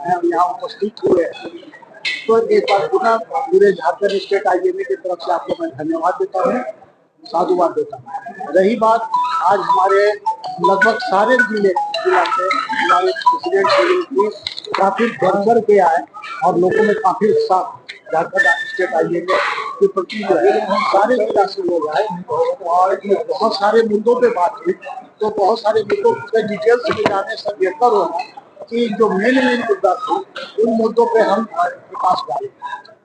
यहाँ उपस्थित हुए हैं, तो एक बार पुनः पूरे झारखंड स्टेट आईएमए की तरफ से आपको मैं धन्यवाद देता हूँ, साधुवाद देता हूँ। रही बात आज हमारे लगभग सारे जिला से हमारे प्रेसिडेंट सेक्रेटरी काफी बढ़ कर के आए और लोगों में काफी उत्साह झारखंड स्टेट आईएमए के प्रति जो है सारे जिला से लोग आए और बहुत सारे मुद्दों पे बात हुई। तो बहुत सारे मुद्दों पे डिटेल्स में जाने से बेहतर होगा कि जो मेन मुद्दा था उन मुद्दों पे हम प्रकाश डालें।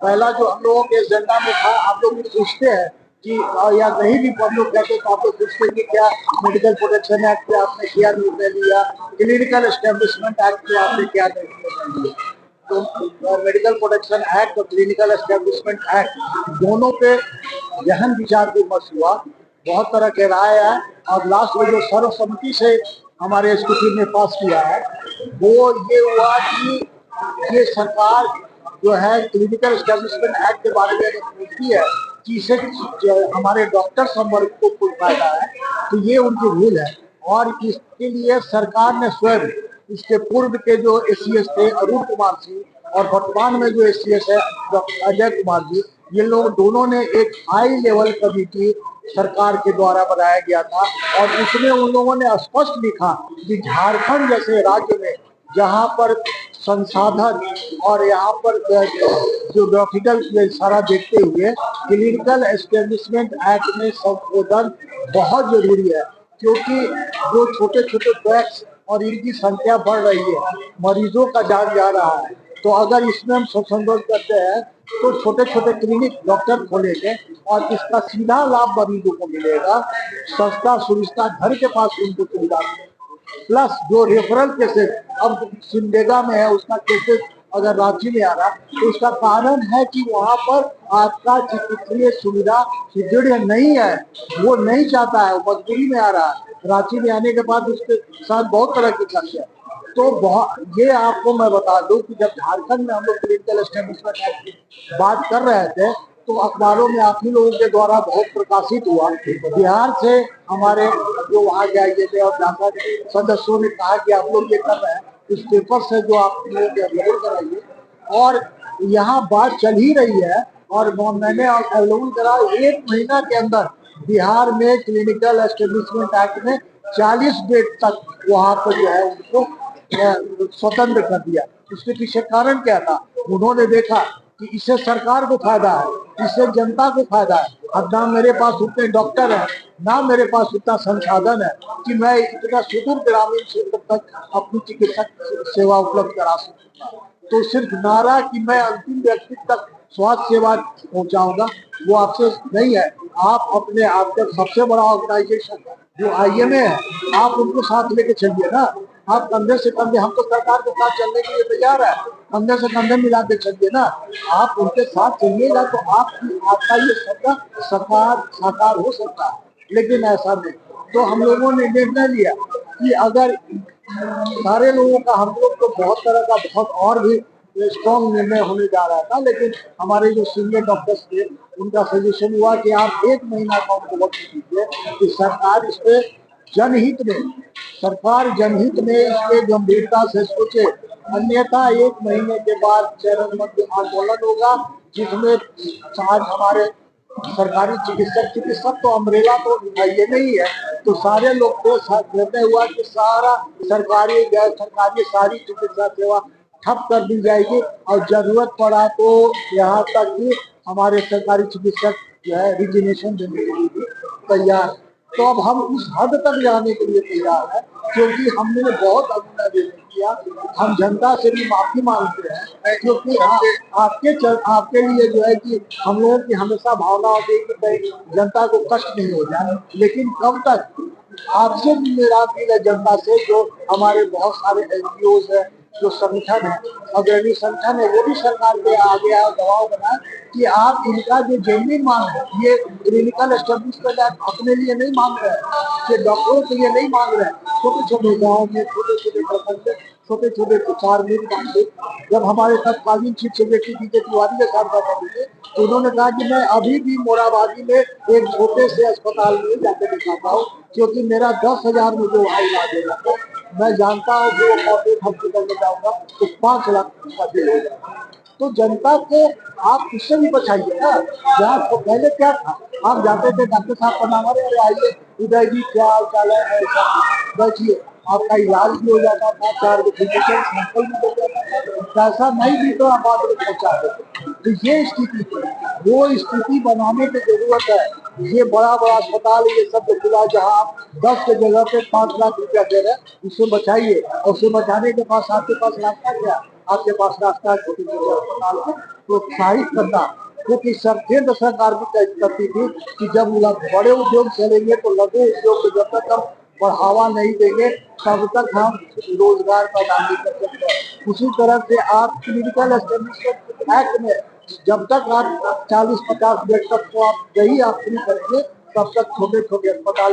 पहला जो हम लोगों के एजेंडा में था, आप लोग पूछते हैं कि या नहीं भी हम लोग कहते तो आप लोग पूछते हैं कि क्या मेडिकल प्रोटेक्शन एक्ट पे आपने क्या निर्णय लिया, क्लिनिकल एस्टेब्लिशमेंट एक्ट पे आपने क्या निर्णय लिया। तो मेडिकल प्रोटेक्शन एक्ट और क्लिनिकल एस्टेब्लिशमेंट एक्ट दोनों पे गहन विचार विमर्श हुआ, बहुत तरह के राय है और लास्ट में जो सर्वसम्मति से हमारे एग्जीक्यूटिव ने पास किया है वो ये हुआ कि ये सरकार जो है क्लिनिकल एस्टेब्लिशमेंट एक्ट के बारे में पूछती है कि इससे हमारे डॉक्टर संवर्ग को कोई फायदा है, तो ये उनकी भूल है। और इसके लिए सरकार ने स्वयं इसके पूर्व के जो एसीएस थे अरुण कुमार सिंह और वर्तमान में जो एसीएस है डॉक्टर अजय कुमार जी, ये लोग दोनों ने एक हाई लेवल कमेटी सरकार के द्वारा बनाया गया था और उसमें उन लोगों ने स्पष्ट लिखा कि झारखंड जैसे राज्य में जहाँ पर संसाधन और यहाँ पर ज्योग्राफिकल सारा देखते हुए क्लिनिकल एस्टेब्लिशमेंट एक्ट में संशोधन बहुत जरूरी है, क्योंकि जो छोटे छोटे ट्रैक्स और इनकी संख्या बढ़ रही है, मरीजों का जान जा रहा है, तो अगर इसमें हम संशोधन करते हैं तो छोटे छोटे क्लिनिक डॉक्टर खोलेंगे और इसका सीधा लाभ मरीजों को मिलेगा, सस्ता सुविधा घर के पास उनको सुविधा प्लस जो रेफरल केसेस अब सिमडेगा में है उसका केसेस अगर रांची में आ रहा तो उसका कारण है कि वहाँ पर आपका चिकित्सीय सुविधा सुदृढ़ नहीं है, वो नहीं चाहता है, वो मजबूरी में आ रहा है। रांची में आने के बाद उसके साथ बहुत तरह की समस्या। तो बहुत ये आपको मैं बता दूं कि जब झारखंड में हम लोग क्लिनिकल एस्टेब्लिशमेंट एक्ट की बात कर रहे थे तो अखबारों में आप ही लोगों के द्वारा बहुत प्रकाशित हुआ। बिहार से हमारे जो वहाँ जाएंगे थे और जाकर सदस्यों ने कहा कि आप लोग ये कर रहे हैं, इस पेपर से जो आप लोग अवेलेबल कराइए, और यहाँ बात चल ही रही है और मैंने अवेलेबल करा 1 महीना के अंदर बिहार में क्लिनिकल एस्टेब्लिशमेंट एक्ट में 40 बेड तक वहाँ पर जो है उनको स्वतंत्र कर दिया। उसके पीछे कारण क्या था? उन्होंने देखा कि इससे सरकार को फायदा है, इससे जनता को फायदा है। अब ना मेरे पास उतने डॉक्टर हैं, ना मेरे पास उतना संसाधन है कि मैं इतना सुदूर ग्रामीण क्षेत्र तक अपनी चिकित्सक सेवा उपलब्ध करा सकूंगा। तो सिर्फ नारा कि मैं अंतिम व्यक्ति तक स्वास्थ्य सेवा पहुंचाऊंगा वो आपसे नहीं है। आप अपने आपका सबसे बड़ा ऑर्गेनाइजेशन जो आईएमए है, आप उनको साथ लेके चलिए ना। आप कंधे से कंधे, हम तो सरकार के साथ चलने के लिए तैयार है, कंधे से कंधे मिला के चलिए ना। आप उनके साथ चलिएगा तो आपका ये सपना साकार हो सकता है, लेकिन ऐसा नहीं। तो हम लोगों ने निर्णय लिया कि अगर सारे लोगों का, हम लोग तो बहुत तरह का बहुत और भी स्ट्रॉन्ग निर्णय होने जा रहा था, लेकिन हमारे जो सीनियर डॉक्टर्स थे उनका सजेशन हुआ कि आप 1 महीना का उनको वक्त दीजिए कि सरकार इस पे जनहित में इसके गंभीरता से सोचे, अन्यथा 1 महीने के बाद चरणबद्ध आंदोलन होगा जिसमें आज हमारे सरकारी चिकित्सक तो अम्ब्रेला तो ये नहीं है, तो सारे लोग को निर्णय हुआ कि सारा सरकारी गैर सरकारी सारी चिकित्सा सेवा ठप कर दी जाएगी और जरूरत पड़ा तो यहाँ तक कि हमारे सरकारी चिकित्सक जो है रिजिग्नेशन देने के लिए भी तैयार। तो अब हम उस हद तक जाने के लिए तैयार है, क्योंकि हमने बहुत अभिनय किया। हम जनता से भी माफी मांगते हैं, क्योंकि आपके लिए जो है कि हम लोगों की हमेशा भावना होती है कि जनता को कष्ट नहीं हो जाए, लेकिन कब तक आपसे भी मेरा अपील है जनता से, जो हमारे बहुत सारे एनजीओ है, जो संगठन है, अग्रणी संगठन है, वो भी सरकार के आगे दबाव बनाए कि आप इनका जो जेन्युइन मांग है, ये क्लिनिकल एस्टेब्लिशमेंट अपने लिए नहीं मांग रहे हैं, ये डॉक्टरों के लिए नहीं मांग रहे हैं। छोटे छोटे गाँव में, छोटे छोटे प्रखंड, छोटे छोटे प्रचार में जब हमारे तत्कालीन चीफ सेक्रेटरी डीके तिवारी के साथ बैठा थे तो उन्होंने कहा कि मैं अभी भी मोराबादी में एक छोटे से अस्पताल में जाके दिखाता हूँ, क्योंकि मेरा 10,000 में जो इलाज हो जाता है मैं जानता हूँ कि वो कॉर्पोरेट हॉस्पिटल में जाऊंगा तो 5 लाख का बिल हो जाएगा। तो जनता को आप इससे भी बचाइए ना। जहाँ तो पहले क्या था, आप जाते थे डॉक्टर साहब का नाम, अरे आइए उदय जी क्या हाल चाल है, ऐसा बैठिए, आपका इलाज भी हो जाता था, 4 फिजिकल सैंपल भी हो जाता था, पैसा नहीं भी तो आप आगे पहुंचा देते। तो ये स्थिति थी, वो स्थिति बनाने की जरूरत है। ये बड़ा बड़ा अस्पताल ये सब जो खुला, जहाँ आप 10 के जगह पे 5 लाख रुपया दे रहे हैं, उससे बचाइए। और उससे बचाने के पास आपके पास रास्ता क्या, आपके पास रास्ता है छोटे छोटे अस्पताल को प्रोत्साहित करना। क्योंकि केंद्र सरकार भी तय करती थी कि जब बड़े उद्योग चलेंगे तो लघु उद्योग को जब तक हम बढ़ावा नहीं देंगे तब तक हम रोजगार पैदा नहीं कर सकते। उसी तरह से आप क्लिनिकल एस्टेब्लिशमेंट एक्ट में जब तक आप 40-50 बेड तक को आप यही आप फ्री करेंगे, तब तक छोटे छोटे अस्पताल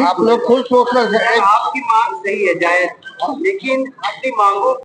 आप लोग खुद सोच रहे हैं, आपकी मांग सही है जायज, लेकिन अपनी मांगों